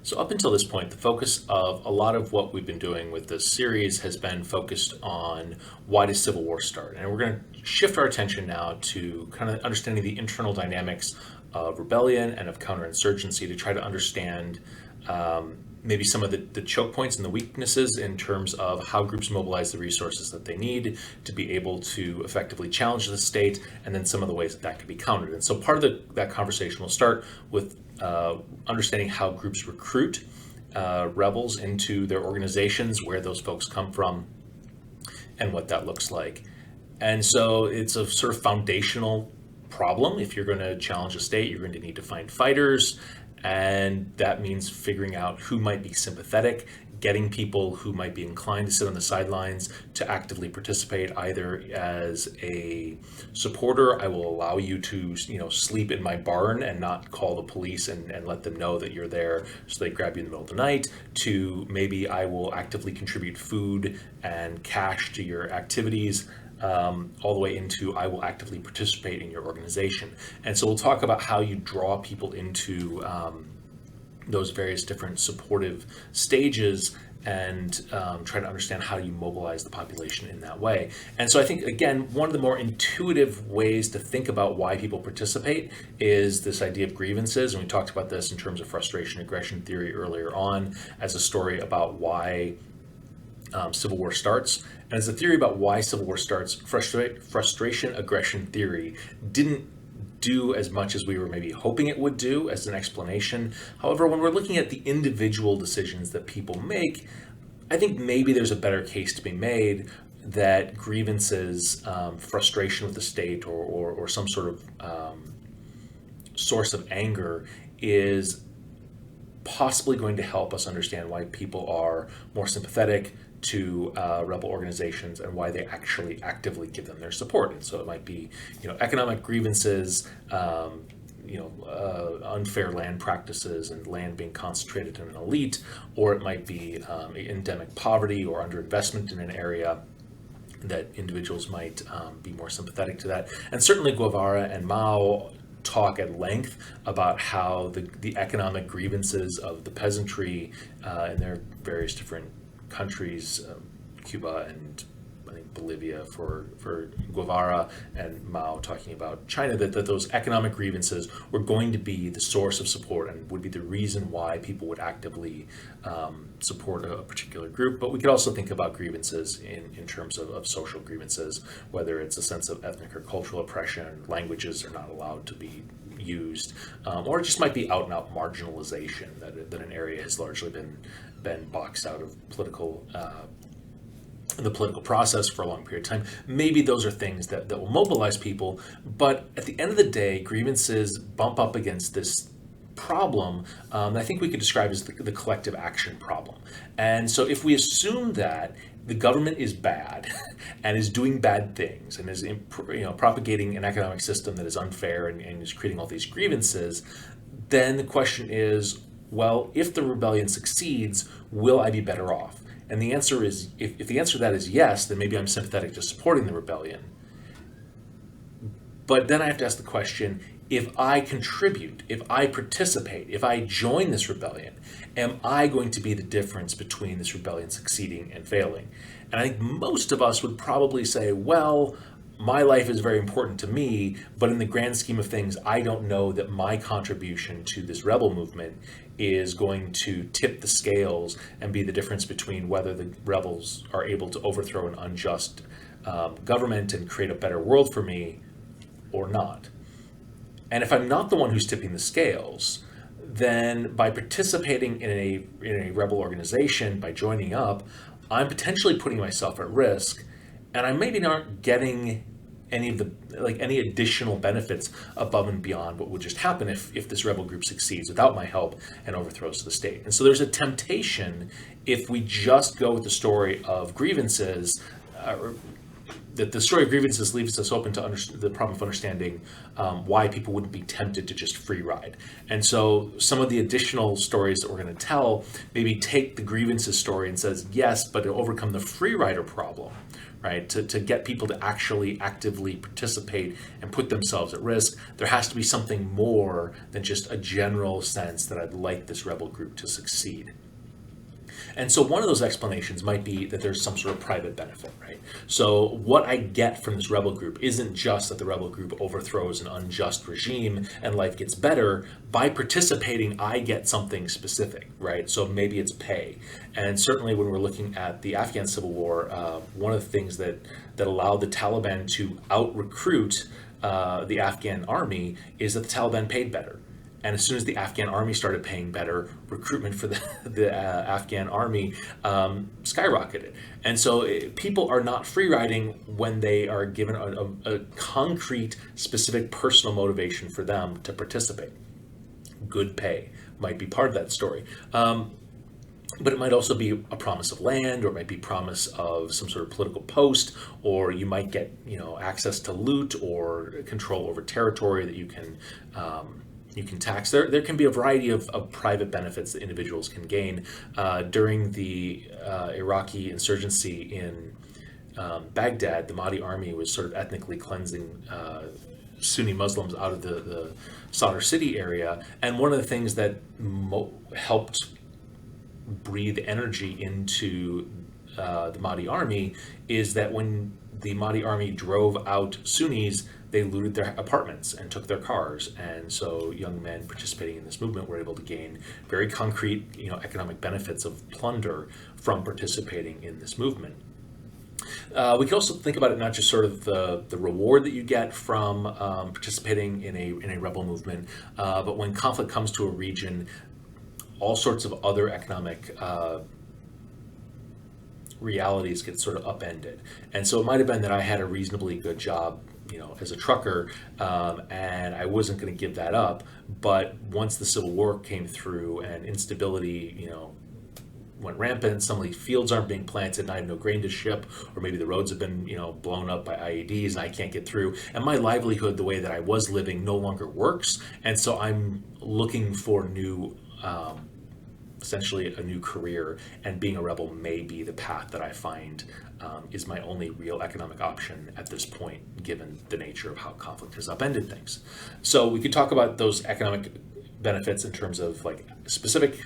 So up until this point, the focus of a lot of what we've been doing with this series has been focused on why does civil war start? And we're going to shift our attention now to kind of understanding the internal dynamics of rebellion and of counterinsurgency to try to understand maybe some of the choke points and the weaknesses in terms of how groups mobilize the resources that they need to be able to effectively challenge the state, and then some of the ways that can be countered. And so part of that conversation will start with understanding how groups recruit rebels into their organizations, where those folks come from, and what that looks like. And so it's a sort of foundational problem. If you're going to challenge a state, you're going to need to find fighters, and that means figuring out who might be sympathetic, getting people who might be inclined to sit on the sidelines to actively participate, either as a supporter. I will allow you to, sleep in my barn and not call the police and let them know that you're there, so they grab you in the middle of the night, to maybe I will actively contribute food and cash to your activities, all the way into I will actively participate in your organization. And so we'll talk about how you draw people into those various different supportive stages, and try to understand how you mobilize the population in that way. And so I think, again, one of the more intuitive ways to think about why people participate is this idea of grievances. And we talked about this in terms of frustration aggression theory earlier on as a story about why civil war starts. And as a theory about why civil war starts, frustration aggression theory didn't do as much as we were maybe hoping it would do as an explanation. However, when we're looking at the individual decisions that people make, I think maybe there's a better case to be made that grievances, frustration with the state, or some sort of source of anger is possibly going to help us understand why people are more sympathetic to rebel organizations and why they actually actively give them their support. And so it might be, economic grievances, unfair land practices and land being concentrated in an elite, or it might be endemic poverty or underinvestment in an area that individuals might be more sympathetic to that. And certainly Guevara and Mao talk at length about how the economic grievances of the peasantry in their various different countries, Cuba and I think Bolivia for Guevara, and Mao talking about China, that those economic grievances were going to be the source of support and would be the reason why people would actively support a particular group. But we could also think about grievances in terms of social grievances, whether it's a sense of ethnic or cultural oppression, languages are not allowed to be used, or it just might be out and out marginalization, that an area has largely been boxed out of the political process for a long period of time. Maybe those are things that will mobilize people, but at the end of the day, grievances bump up against this problem I think we could describe as the collective action problem. And so if we assume that the government is bad and is doing bad things and is propagating an economic system that is unfair and is creating all these grievances, then the question is, well, if the rebellion succeeds, will I be better off? And the answer is, if the answer to that is yes, then maybe I'm sympathetic to supporting the rebellion. But then I have to ask the question, if I contribute, if I participate, if I join this rebellion, am I going to be the difference between this rebellion succeeding and failing? And I think most of us would probably say, well, my life is very important to me, but in the grand scheme of things, I don't know that my contribution to this rebel movement is going to tip the scales and be the difference between whether the rebels are able to overthrow an unjust government and create a better world for me or not. And if I'm not the one who's tipping the scales, then by participating in a rebel organization, by joining up, I'm potentially putting myself at risk, and I maybe not getting any additional benefits above and beyond what would just happen if this rebel group succeeds without my help and overthrows the state. And so there's a temptation, if we just go with the story of grievances, that the story of grievances leaves us open to the problem of understanding why people wouldn't be tempted to just free ride. And so some of the additional stories that we're going to tell maybe take the grievances story and says, yes, but to overcome the free rider problem, right? To get people to actually actively participate and put themselves at risk, there has to be something more than just a general sense that I'd like this rebel group to succeed. And so one of those explanations might be that there's some sort of private benefit, right? So what I get from this rebel group isn't just that the rebel group overthrows an unjust regime and life gets better. By participating, I get something specific, right? So maybe it's pay. And certainly when we're looking at the Afghan civil war, one of the things that allowed the Taliban to out-recruit the Afghan army is that the Taliban paid better. And as soon as the Afghan army started paying better, recruitment for the Afghan army skyrocketed. And so people are not free riding when they are given a concrete, specific personal motivation for them to participate. Good pay might be part of that story. But it might also be a promise of land, or it might be promise of some sort of political post, or you might get access to loot or control over territory that you can tax. There can be a variety of private benefits that individuals can gain. During the Iraqi insurgency in Baghdad, the Mahdi army was sort of ethnically cleansing Sunni Muslims out of the Sadr City area. And one of the things that helped breathe energy into the Mahdi army is that when the Mahdi army drove out Sunnis, they looted their apartments and took their cars. And so young men participating in this movement were able to gain very concrete, economic benefits of plunder from participating in this movement. We can also think about it not just sort of the reward that you get from participating in a rebel movement, but when conflict comes to a region, all sorts of other economic realities get sort of upended. And so it might have been that I had a reasonably good job as a trucker, and I wasn't going to give that up. But once the Civil War came through and instability, went rampant, suddenly fields aren't being planted and I have no grain to ship, or maybe the roads have been, blown up by IEDs and I can't get through. And my livelihood, the way that I was living, no longer works. And so I'm looking for essentially a new career, and being a rebel may be the path that I find is my only real economic option at this point, given the nature of how conflict has upended things. So we could talk about those economic benefits in terms of like specific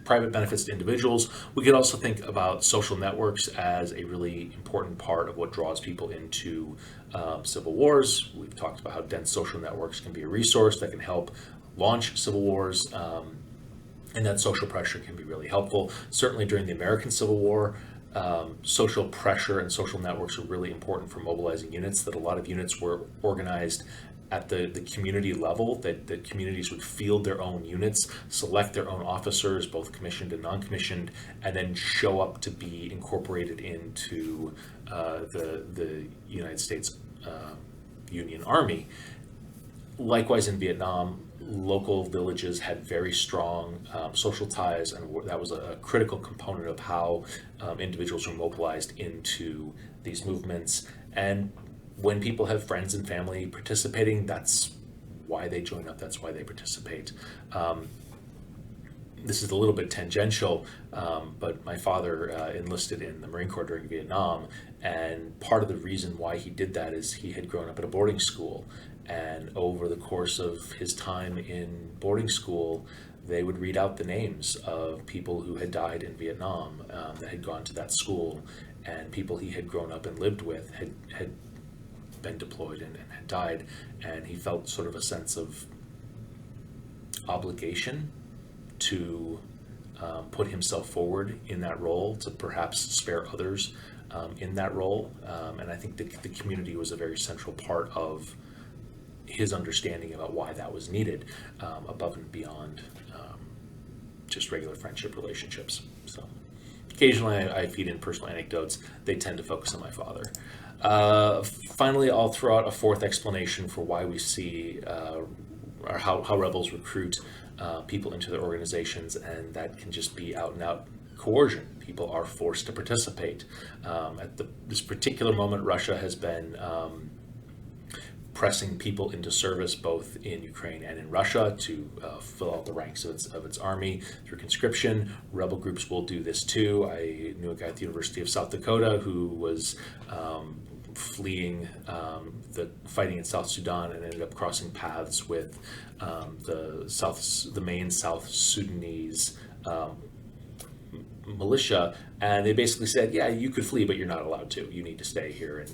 private benefits to individuals. We could also think about social networks as a really important part of what draws people into civil wars. We've talked about how dense social networks can be a resource that can help launch civil wars. And that social pressure can be really helpful. Certainly during the American Civil War, social pressure and social networks were really important for mobilizing units, that a lot of units were organized at the community level, that the communities would field their own units, select their own officers, both commissioned and non-commissioned, and then show up to be incorporated into the United States Union Army. Likewise in Vietnam, local villages had very strong social ties, and that was a critical component of how individuals were mobilized into these movements. And when people have friends and family participating, that's why they join up, that's why they participate. This is a little bit tangential, but my father enlisted in the Marine Corps during Vietnam, and part of the reason why he did that is he had grown up at a boarding school. And over the course of his time in boarding school, they would read out the names of people who had died in Vietnam that had gone to that school, and people he had grown up and lived with had been deployed and had died. And he felt sort of a sense of obligation to put himself forward in that role, to perhaps spare others in that role. And I think the community was a very central part of his understanding about why that was needed, above and beyond just regular friendship relationships. So occasionally I feed in personal anecdotes. They tend to focus on my father. Finally, I'll throw out a fourth explanation for why we see or how rebels recruit people into their organizations, and that can just be out and out coercion. People are forced to participate. At this particular moment, Russia has been pressing people into service both in Ukraine and in Russia to fill out the ranks of its army through conscription. Rebel groups will do this too. I knew a guy at the University of South Dakota who was fleeing the fighting in South Sudan and ended up crossing paths with the main South Sudanese militia, and they basically said, yeah, you could flee, but you're not allowed to. You need to stay here and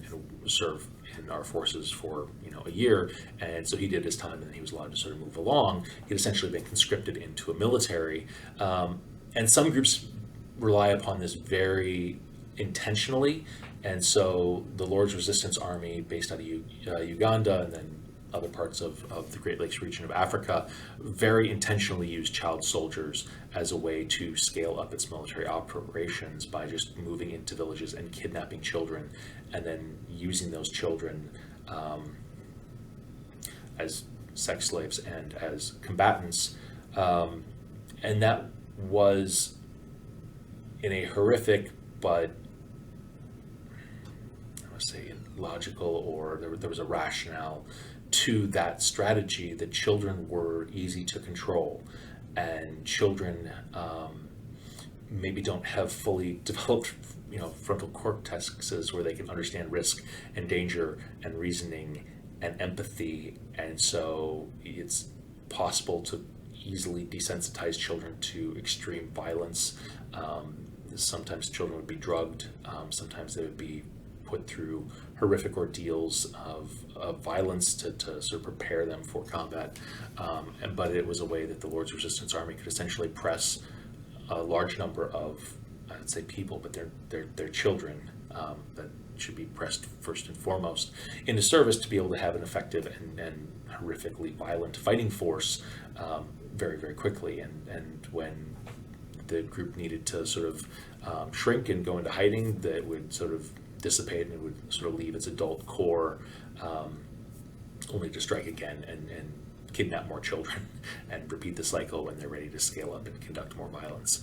serve in our forces for a year. And so he did his time, and then he was allowed to sort of move along. He'd essentially been conscripted into a military, and some groups rely upon this very intentionally. And so the Lord's Resistance Army, based out of Uganda, and then other parts of the Great Lakes region of Africa, very intentionally used child soldiers as a way to scale up its military operations by just moving into villages and kidnapping children, and then using those children as sex slaves and as combatants. And that was in a horrific but say logical, or there was a rationale to that strategy, that children were easy to control, and children maybe don't have fully developed frontal cortexes where they can understand risk and danger and reasoning and empathy, and so it's possible to easily desensitize children to extreme violence. Sometimes children would be drugged, sometimes they would be put through horrific ordeals of violence to sort of prepare them for combat. But it was a way that the Lord's Resistance Army could essentially press a large number of, I'd say people, but they're children that should be pressed first and foremost into service to be able to have an effective and horrifically violent fighting force very, very quickly. And when the group needed to sort of shrink and go into hiding, that would sort of dissipate, and it would sort of leave its adult core only to strike again and kidnap more children and repeat the cycle when they're ready to scale up and conduct more violence.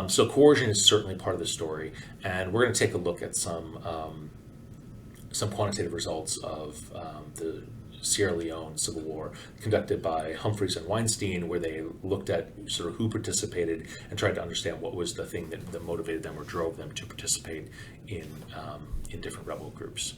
So coercion is certainly part of the story, and we're going to take a look at some quantitative results of the Sierra Leone Civil War conducted by Humphreys and Weinstein, where they looked at sort of who participated and tried to understand what was the thing that motivated them or drove them to participate in different rebel groups.